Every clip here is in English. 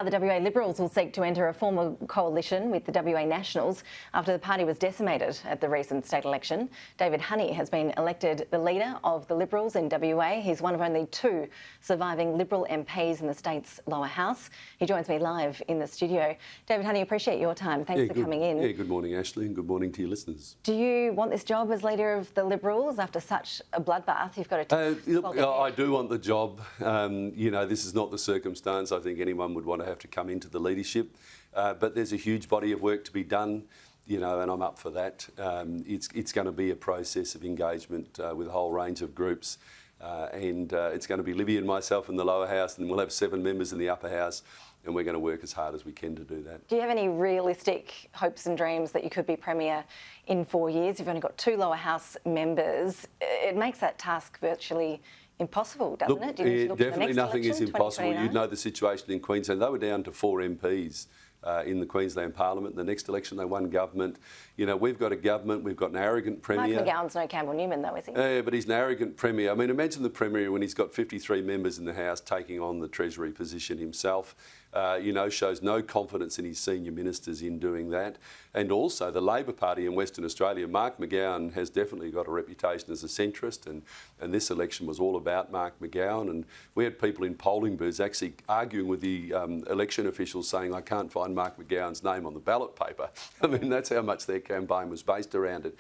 The WA Liberals will seek to enter a formal coalition with the WA Nationals after the party was decimated at the recent state election. David Honey has been elected the leader of the Liberals in WA. He's one of only two surviving Liberal MPs in the state's lower house. He joins me live in the studio. David Honey, appreciate your time. Thanks for coming in. Yeah, good morning, Ashley, and good morning to your listeners. Do you want this job as leader of the Liberals after such a bloodbath? You've got to... Look, I do want the job. This is not the circumstance I think anyone would want to have to come into the leadership, but there's a huge body of work to be done, and I'm up for that. It's going to be a process of engagement with a whole range of groups, and it's going to be Livy and myself in the lower house, and we'll have 7 members in the upper house, and we're going to work as hard as we can to do that. Do you have any realistic hopes and dreams that you could be Premier in 4 years? You've only got 2 lower house members. It makes that task virtually impossible, doesn't it? Do you need to look definitely to the next nothing is election, impossible. You know the situation in Queensland. They were down to 4 MPs in the Queensland Parliament. The next election they won government. We've got a government, we've got an arrogant Premier. Mark McGowan's no Campbell Newman though, is he? Yeah, but he's an arrogant Premier. I mean, imagine the Premier when he's got 53 members in the House taking on the Treasury position himself. Shows no confidence in his senior ministers in doing that. And also the Labor Party in Western Australia, Mark McGowan has definitely got a reputation as a centrist, and this election was all about Mark McGowan. And we had people in polling booths actually arguing with the election officials saying, I can't find Mark McGowan's name on the ballot paper. I mean, that's how much their campaign was based around it.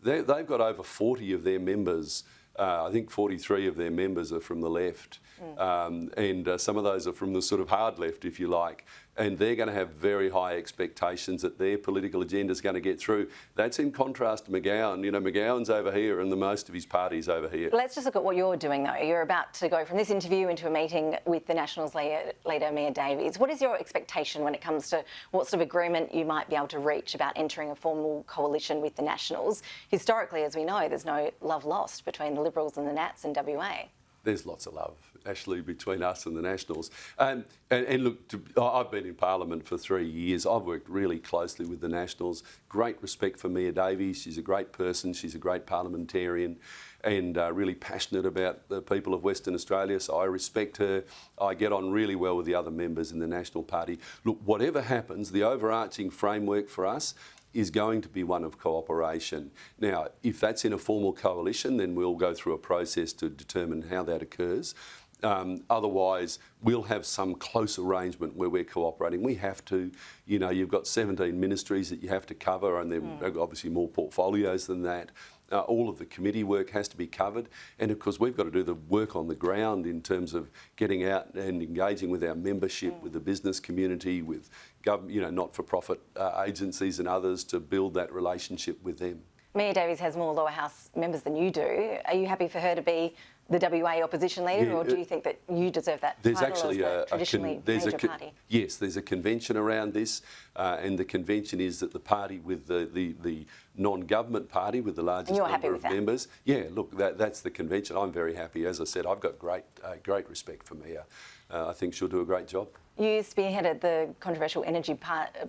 They've got over 40 of their members. I think 43 of their members are from the left, and some of those are from the sort of hard left, if you like, and they're going to have very high expectations that their political agenda is going to get through. That's in contrast to McGowan. McGowan's over here and the most of his party's over here. Let's just look at what you're doing, though. You're about to go from this interview into a meeting with the Nationals leader, Mayor Davies. What is your expectation when it comes to what sort of agreement you might be able to reach about entering a formal coalition with the Nationals? Historically, as we know, there's no love lost between the Liberals and the Nats in WA. There's lots of love, Ashley, between us and the Nationals. And look, I've been in Parliament for 3 years. I've worked really closely with the Nationals. Great respect for Mayor Davies. She's a great person. She's a great parliamentarian and really passionate about the people of Western Australia. So I respect her. I get on really well with the other members in the National Party. Look, whatever happens, the overarching framework for us is going to be one of cooperation. Now, if that's in a formal coalition, then we'll go through a process to determine how that occurs. Otherwise, we'll have some close arrangement where we're cooperating. We have to, you've got 17 ministries that you have to cover, and there are obviously more portfolios than that. All of the committee work has to be covered, and of course we've got to do the work on the ground in terms of getting out and engaging with our membership, with the business community, with not-for-profit agencies and others to build that relationship with them. Mayor Davies has more lower house members than you do. Are you happy for her to be the WA opposition leader, or do you think that you deserve that there's title actually as the traditionally major party? Yes, there's a convention around this, and the convention is that the party with the non-government party with the largest number of members. Yeah, look, that's the convention. I'm very happy. As I said, I've got great respect for Mia. I think she'll do a great job. You spearheaded the controversial energy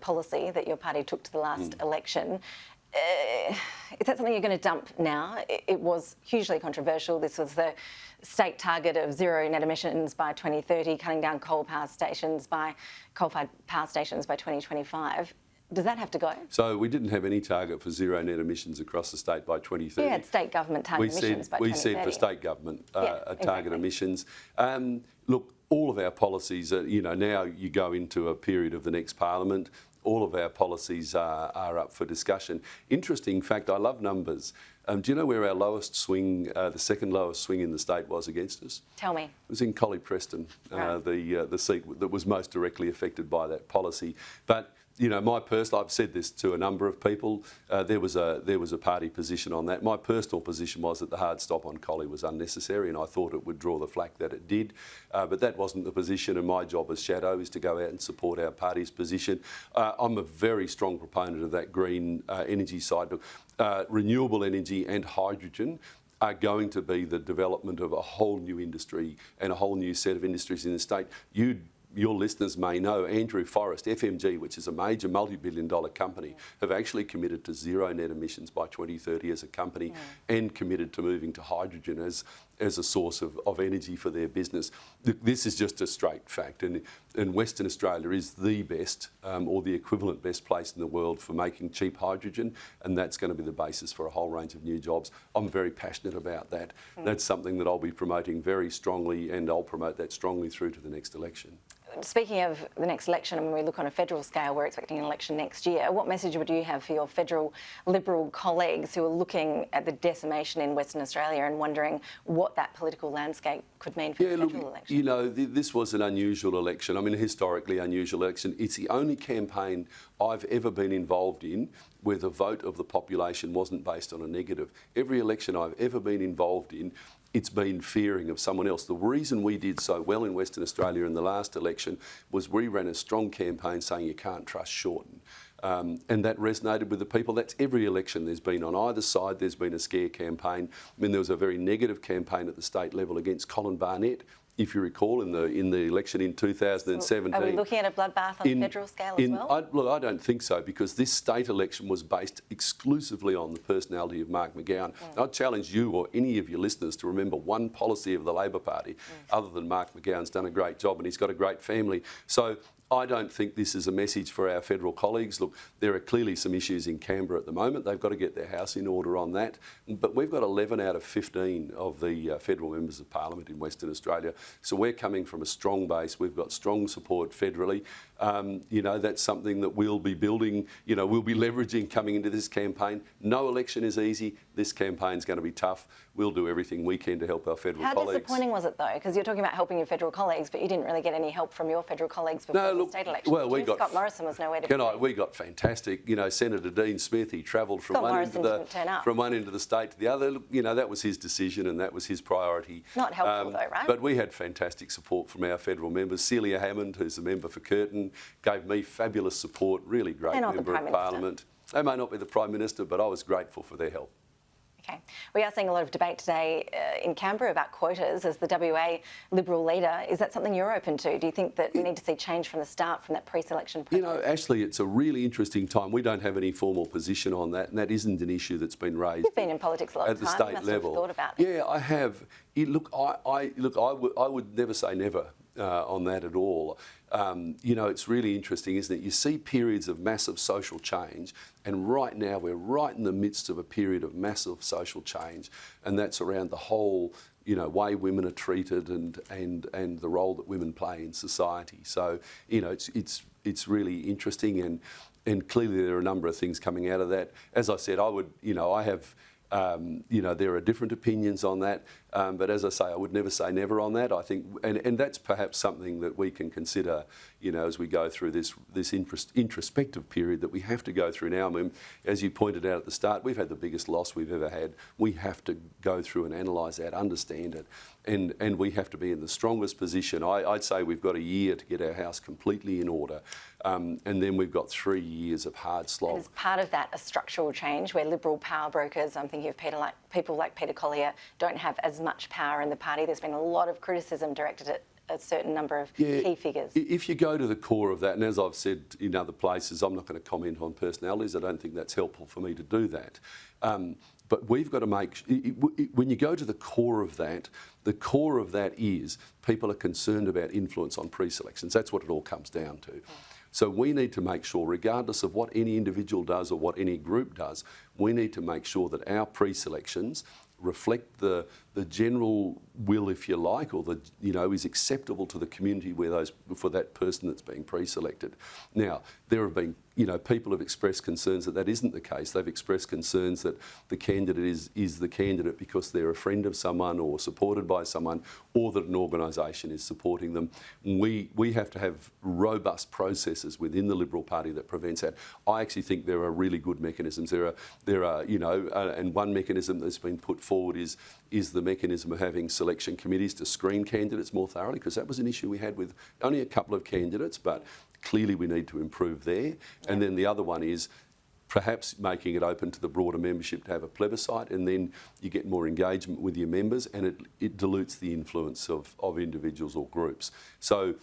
policy that your party took to the last election. Is that something you're going to dump now? It was hugely controversial. This was the state target of zero net emissions by 2030, cutting down coal-fired power stations by 2025. Does that have to go? So we didn't have any target for zero net emissions across the state by 2030. You had state government target emissions by 2030. We said for state government target emissions. Look, all of our policies are, now you go into a period of the next Parliament. All of our policies are up for discussion. Interesting fact, I love numbers. Do you know where our lowest swing, the second lowest swing in the state was against us? Tell me. It was in Collie Preston, right. The seat that was most directly affected by that policy. But I've said this to a number of people. There was a party position on that. My personal position was that the hard stop on Collie was unnecessary, and I thought it would draw the flack that it did. But that wasn't the position, and my job as Shadow is to go out and support our party's position. I'm a very strong proponent of that green energy side. Renewable energy and hydrogen are going to be the development of a whole new industry and a whole new set of industries in the state. Your listeners may know Andrew Forrest, FMG, which is a major multi-billion-dollar company, have actually committed to zero net emissions by 2030 as a company and committed to moving to hydrogen as as a source of energy for their business. This is just a straight fact, and Western Australia is the best or the equivalent best place in the world for making cheap hydrogen, and that's going to be the basis for a whole range of new jobs. I'm very passionate about that. That's something that I'll be promoting very strongly, and I'll promote that strongly through to the next election. Speaking of the next election, and when we look on a federal scale, we're expecting an election next year. What message would you have for your federal Liberal colleagues who are looking at the decimation in Western Australia and wondering what that political landscape could mean for the federal election? You know, this was an unusual election. I mean, a historically unusual election. It's the only campaign I've ever been involved in where the vote of the population wasn't based on a negative. Every election I've ever been involved in, it's been fearing of someone else. The reason we did so well in Western Australia in the last election was we ran a strong campaign saying you can't trust Shorten. And that resonated with the people. That's every election there's been on either side. There's been a scare campaign. I mean, there was a very negative campaign at the state level against Colin Barnett, if you recall, in the election in 2017. Are we looking at a bloodbath on a federal scale as well? Look, I don't think so, because this state election was based exclusively on the personality of Mark McGowan. I challenge you or any of your listeners to remember one policy of the Labor Party, other than Mark McGowan's done a great job and he's got a great family. So I don't think this is a message for our federal colleagues. Look, there are clearly some issues in Canberra at the moment. They've got to get their house in order on that. But we've got 11 out of 15 of the federal members of Parliament in Western Australia. So we're coming from a strong base. We've got strong support federally. You know, that's something that we'll be building, you know, we'll be leveraging coming into this campaign. No election is easy. This campaign's going to be tough. We'll do everything we can to help our federal colleagues. How disappointing was it, though? Because you're talking about helping your federal colleagues, but you didn't really get any help from your federal colleagues before the state election. Well, Scott Morrison was nowhere to be seen. We got fantastic, you know, Senator Dean Smith, he travelled from one end of the state to the other. You know, that was his decision and that was his priority. Not helpful though, right? But we had fantastic support from our federal members. Celia Hammond, who's the member for Curtin, gave me fabulous support, really great member of Parliament. They may not be the Prime Minister, but I was grateful for their help. Okay. We are seeing a lot of debate today in Canberra about quotas as the WA Liberal leader. Is that something you're open to? Do you think that we need to see change from the start, from that pre-selection process? You know, Ashley, it's a really interesting time. We don't have any formal position on that, and that isn't an issue that's been raised. You've been in politics a lot of time. At the state level. Have thought about it. Yeah, I have. I would never say never on that at all. You know, it's really interesting, isn't it? You see periods of massive social change, and right now we're right in the midst of a period of massive social change, and that's around the whole, you know, way women are treated and the role that women play in society. So, you know, it's really interesting, and clearly there are a number of things coming out of that. As I said, I have. You know, there are different opinions on that, but as I say, I would never say never on that. I think, and that's perhaps something that we can consider, you know, as we go through this introspective period that we have to go through now. I mean, as you pointed out at the start, we've had the biggest loss we've ever had. We have to go through and analyse that, understand it, and we have to be in the strongest position. I'd say we've got a year to get our house completely in order, and then we've got 3 years of hard slog. And as part of that, a structural change where Liberal power brokers, I'm thinking of people like Peter Collier, don't have as much power in the party. There's been a lot of criticism directed at a certain number of key figures. If you go to the core of that, and as I've said in other places, I'm not going to comment on personalities. I don't think that's helpful for me to do that. But we've got to when you go to the core of that is people are concerned about influence on pre-selections. That's what it all comes down to. So we need to make sure, regardless of what any individual does or what any group does, we need to make sure that our pre-selections reflect the general will, if you like, or is acceptable to the community for that person that's being pre-selected. Now, there have been, people have expressed concerns that isn't the case. They've expressed concerns that the candidate is the candidate because they're a friend of someone or supported by someone, or that an organisation is supporting them. We have to have robust processes within the Liberal Party that prevents that. I actually think there are really good mechanisms. There are, and one mechanism that's been put forward is the mechanism of having selection committees to screen candidates more thoroughly, because that was an issue we had with only a couple of candidates, but clearly we need to improve there. And then the other one is perhaps making it open to the broader membership to have a plebiscite, and then you get more engagement with your members, and it dilutes the influence of individuals or groups. So,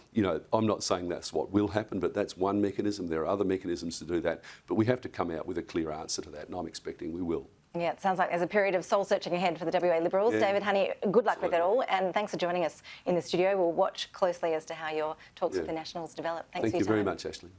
I'm not saying that's what will happen, but that's one mechanism. There are other mechanisms to do that, but we have to come out with a clear answer to that, and I'm expecting we will. Yeah, it sounds like there's a period of soul searching ahead for the WA Liberals. Yeah. David Honey, good luck with it all, and thanks for joining us in the studio. We'll watch closely as to how your talks with the Nationals develop. Thanks for your Thank you time. very much, Ashley.